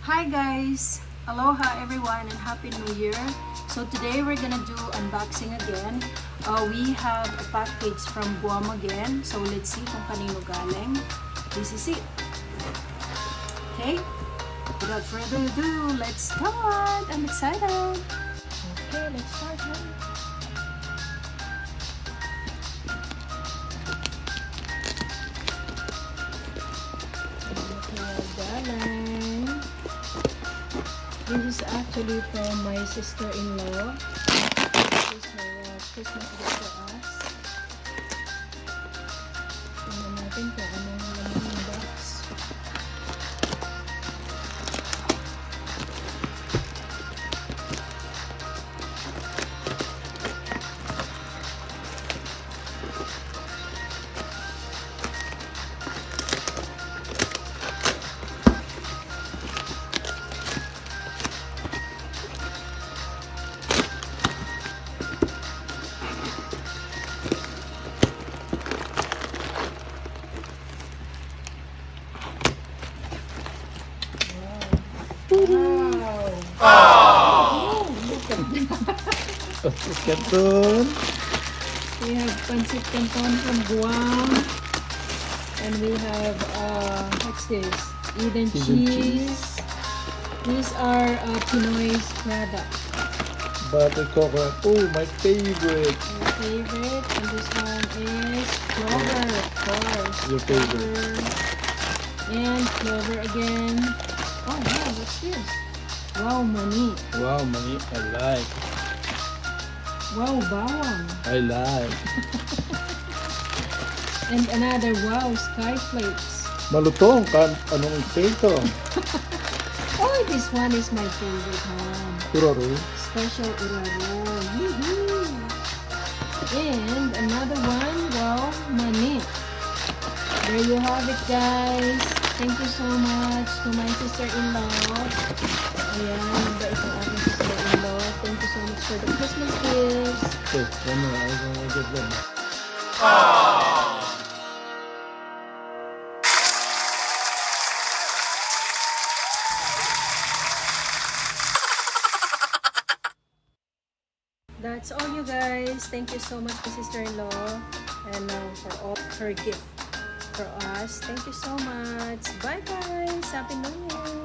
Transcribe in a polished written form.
Hi guys! Aloha everyone and Happy New Year! So today we're gonna do unboxing again. We have a package from GUAM again. So let's see kung kanino galing. This is it. Okay? Without further ado, let's start! I'm excited! Okay, let's start. Galing. This is actually from my sister-in-law. This is her Christmas gift for us. Tingnan natin kung anong laman ng box. Wow! Oh, look at that. Canton. We have pancit canton from GUAM. And we have, what's this? Eden cheese. These are Pinoy's products. Butter coconut. Oh, my favorite. My favorite. And this one is clover, of course. Your favorite. Clover. And clover again. Oh wow, what's this? Wow, mani. Wow, money. I like. Wow, bawang. I like. And another wow, sky flakes. Malutong. Anong ito? Oh, this one is my favorite one. Turaro. Special uraro. Woohoo! And another one, wow, mani. There you have it, guys. Thank you so much to my sister-in-law. Ayan, mabait ang aking sister-in-law. Thank you so much for the Christmas gifts. Okay, one more. I was gonna give them. That's all, you guys. Thank you so much, my sister-in-law, and for all her gift for us. Thank you so much. Bye, guys. Happy New Year.